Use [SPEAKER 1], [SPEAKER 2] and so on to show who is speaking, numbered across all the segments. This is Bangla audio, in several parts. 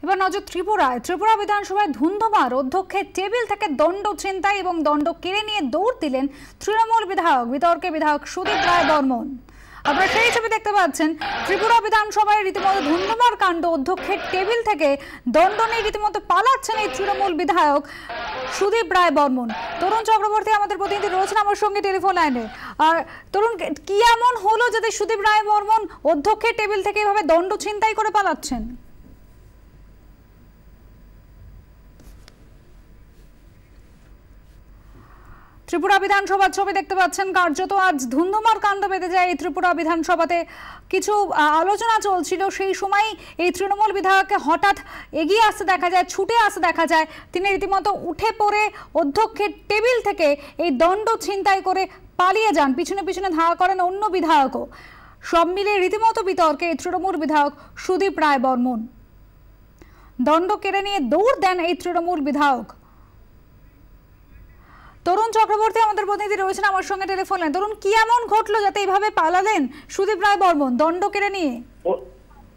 [SPEAKER 1] এবার নজর ত্রিপুরা বিধানসভায় ধুন্ধুমার অধ্যক্ষের টেবিল থেকে দণ্ড ছিনতাই এবং দণ্ড কেড়ে নিয়ে দৌড় দিলেন তৃণমূল বিতর্কে বিধায়ক সুদীপ রায় বর্মন। আপনারা সেই ছবি দেখতে পাচ্ছেন। ত্রিপুরা বিধানসভায় রীতিমতো ধুন্ধুমার কাণ্ড, অধ্যক্ষের টেবিল থেকে দণ্ড নিয়ে রীতিমতো পালাচ্ছেন এই তৃণমূল বিধায়ক সুদীপ রায় বর্মন। তরুণ চক্রবর্তী আমাদের প্রতিনিধি রয়েছেন আমার সঙ্গে টেলিফোন লাইনে। আর তরুণ, কি এমন হলো যাতে সুদীপ রায় বর্মন অধ্যক্ষের টেবিল থেকে এভাবে দণ্ড ছিনতাই করে পালাচ্ছেন? ত্রিপুরা বিধানসভার ছবি দেখতে পাচ্ছেন। কার্যত আজ ধুন্ধুমার কাণ্ড বেঁধে যায় এই ত্রিপুরা বিধানসভাতে। কিছু আলোচনা চলছিল, সেই সময় এই তৃণমূল বিধায়ককে হঠাৎ এগিয়ে আসতে দেখা যায়, ছুটে আসতে দেখা যায়। তিনি রীতিমতো উঠে পড়ে অধ্যক্ষের টেবিল থেকে এই দণ্ড ছিনতাই করে পালিয়ে যান। পিছনে পিছনে ধাওয়া করেন অন্য বিধায়কও। সব মিলিয়ে রীতিমতো বিতর্কে এই তৃণমূল বিধায়ক সুদীপ রায় বর্মন। দণ্ড কেড়ে নিয়ে দৌড় দেন এই তৃণমূল বিধায়ক। তরুণ চক্রবর্তী আমাদের প্রতিনিধি রয়েছেন আমার সঙ্গে টেলিফোন লাইনে। তরুণ, কি এমন ঘটলো যাতে এইভাবে পালালেন সুদীপ রায় বর্মন দণ্ড কেড়ে নিয়ে?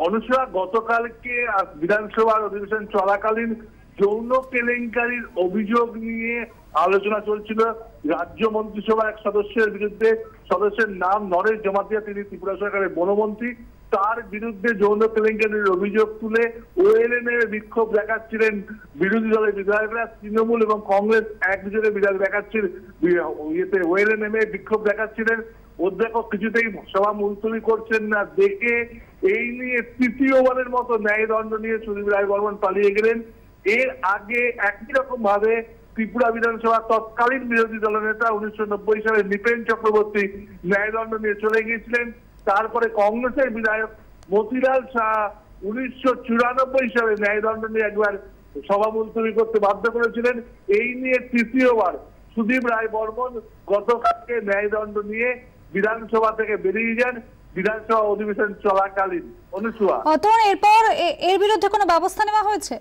[SPEAKER 2] অনুষ্কা, গতকালকে বিধানসভার অধিবেশন চলাকালীন যৌন কেলেঙ্কারির অভিযোগ নিয়ে আলোচনা চলছিল। রাজ্য মন্ত্রিসভার এক সদস্যের বিরুদ্ধে, সদস্যের নাম নরেশ জমাতিয়া, তিনি ত্রিপুরা সরকারের বনমন্ত্রী, তার বিরুদ্ধে যৌন কেলেঙ্কারির অভিযোগ তুলে ওএলএম এর বিক্ষোভ দেখাচ্ছিলেন বিরোধী দলের বিধায়করা। তৃণমূল এবং কংগ্রেস একজোটে বিধায়ক দেখাচ্ছিলেন, ওএলএম এ বিক্ষোভ দেখাচ্ছিলেন। অধ্যক্ষ কিছুতেই সভা মুলতবি করছেন না দেখে এই নিয়ে তৃতীয়বারের মতো ন্যায়দণ্ড নিয়ে সুদীপ রায় বর্মন পালিয়ে গেলেন। এর আগে একই রকম ভাবে ত্রিপুরা বিধানসভা তৎকালীন বিরোধী দলনেতা 1990 সালে নৃপেন চক্রবর্তী ন্যায়দণ্ড নিয়ে চলে গিয়েছিলেন। তারপরে কংগ্রেসের বিধায়ক মতিলাল শাহ 1994 সালে ন্যায়দণ্ড নিয়ে একবার সভা মুলতবি করতে বাধ্য করেছিলেন। এই নিয়ে তৃতীয়বার সুদীপ রায় বর্মন গতকালকে ন্যায়দণ্ড নিয়ে বিধানসভা থেকে বেরিয়ে যান বিধানসভা অধিবেশন চলাকালীন। অনুষ্কা,
[SPEAKER 1] এরপর এর বিরুদ্ধে কোনো ব্যবস্থা নেওয়া হয়েছে?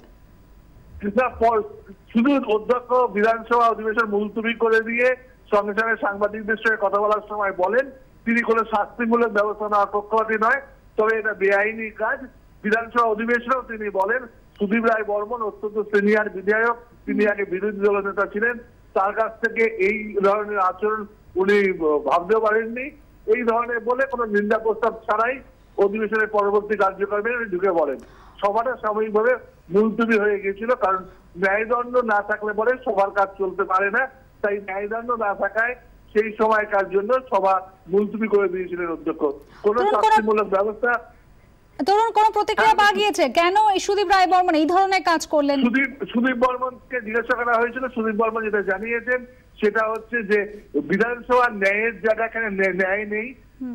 [SPEAKER 2] শুধু অধ্যক্ষ বিধানসভা অধিবেশন মুলতবি করে দিয়ে সঙ্গে সঙ্গে সাংবাদিকদের সঙ্গে কথা বলার সময় বলেন তিনি কোনো শাস্তিমূলক ব্যবস্থা নেওয়ার পক্ষপাতী নয়, তবে এটা বেআইনি কাজ। বিধানসভা অধিবেশনেও তিনি বলেন সুদীপ রায় বর্মন অত্যন্ত সিনিয়র বিধায়ক, তিনি আগে বিরোধী দলনেতা ছিলেন, তার কাছ থেকে এই ধরনের আচরণ উনি ভাবতেও পারেননি। এই ধরনের বলে কোনো নিন্দা প্রস্তাব ছাড়াই অধিবেশনের পরবর্তী কার্যক্রমে ঢুকে বলেন। সভাটা সাময়িকভাবে মুলতবি হয়ে গিয়েছিল, কারণ ন্যায়দণ্ড না থাকলে পরে সবার কাজ চলতে পারে না। তাই ন্যায়দণ্ড না থাকায় সেই সময়কার জন্য সভা মুলতবি করে দিয়েছিলেন অধ্যক্ষ। কোন শাস্তিমূলক ব্যবস্থা
[SPEAKER 1] তরুণ কোন প্রতিক্রিয়া পাওয়া গিয়েছে? কেন এই সুদীপ রায় বর্মন এই ধরনের কাজ করলেন?
[SPEAKER 2] সুদীপ বর্মনকে জিজ্ঞাসা করা হয়েছিল। সুদীপ বর্মন যেটা জানিয়েছেন সেটা হচ্ছে যে বিধানসভার ন্যায়ের জায়গাখানে ন্যায় নেই,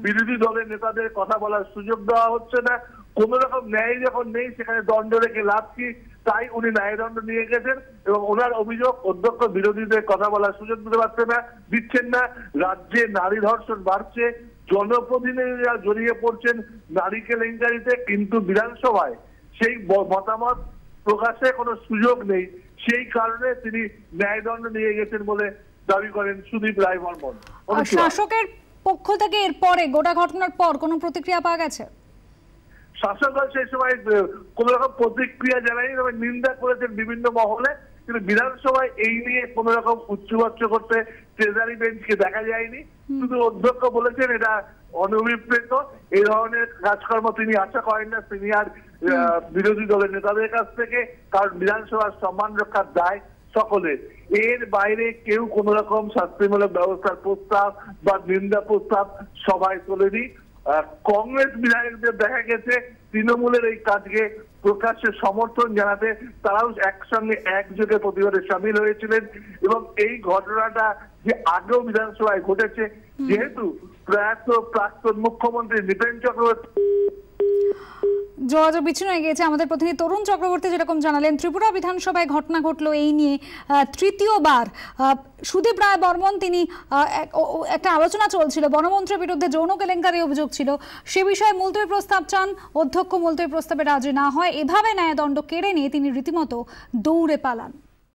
[SPEAKER 2] বিরোধী দলের নেতাদের কথা বলার সুযোগ দেওয়া হচ্ছে না, কোন রকম ন্যায় যখন নেই সেখানে দণ্ড রেখে লাভ কি, তাই উনি ন্যায়দণ্ড নিয়ে গেছেন। এবং ওনার অভিযোগ অধ্যক্ষ বিরোধীদের কথা বলার সুযোগ দিচ্ছেন না। রাজ্যে নারী ধর্ষণ বাড়ছে, জনপ্রতিনিধিরা জড়িয়ে পড়ছেন নারী কেলেঙ্কারিতে, কিন্তু বিধানসভায় সেই মতামত প্রকাশে কোনো সুযোগ নেই। সেই কারণে তিনি ন্যায়দণ্ড নিয়ে গেছেন বলে দাবি করেন সুদীপ রায় বর্মন।
[SPEAKER 1] শাসকের পক্ষ থেকে এরপরে গোটা ঘটনার পর কোনো প্রতিক্রিয়া পাওয়া গেছে?
[SPEAKER 2] শাসক দল সেই সময় কোন রকম প্রতিক্রিয়া জানায়নি, তবে নিন্দা করেছেন বিভিন্ন মহলে, কিন্তু বিধানসভায় এই নিয়ে কোন রকম উচ্চবাচ্য করতে ট্রেজারি বেঞ্চকে দেখা যায়নি। শুধু অধ্যক্ষ বলেছেন এটা অনভিপ্রেত, এই ধরনের কাজকর্ম তিনি আশা করেন না সিনিয়র বিরোধী দলের নেতাদের কাছ থেকে, কারণ বিধানসভার সম্মান রক্ষার দায় সকলের। এর বাইরে কেউ কোন রকম শাস্তিমূলক ব্যবস্থার প্রস্তাব বা নিন্দা প্রস্তাব সভায় তোলেনি। কংগ্রেস বিধায়কদের দেখা গেছে তৃণমূলের এই কাজকে প্রকাশ্যে সমর্থন জানাতে তারাও একসঙ্গে একযোগে প্রতিবাদে সামিল হয়েছিলেন। এবং এই ঘটনাটা যে আগেও বিধানসভায় ঘটেছে, যেহেতু প্রয়াত প্রাক্তন মুখ্যমন্ত্রী নৃপেন চক্রবর্তী
[SPEAKER 1] যোগাযোগ বিচ্ছিন্ন হয়ে গিয়েছে। আমাদের প্রতিনিধি তরুণ চক্রবর্তী যেরকম জানালেন, ত্রিপুরা বিধানসভায় ঘটনা ঘটলো এই নিয়ে তৃতীয়বার সুদীপ রায় বর্মন তিনি একটা আলোচনা চলছিল, বনমন্ত্রীর বিরুদ্ধে যৌন কেলেঙ্কারি অভিযোগ ছিল, সে বিষয়ে মুলতবি প্রস্তাব চান, অধ্যক্ষ মুলতবি প্রস্তাবে রাজি না হয়, এভাবে ন্যায়দণ্ড কেড়ে নিয়ে তিনি রীতিমতো দৌড়ে পালান।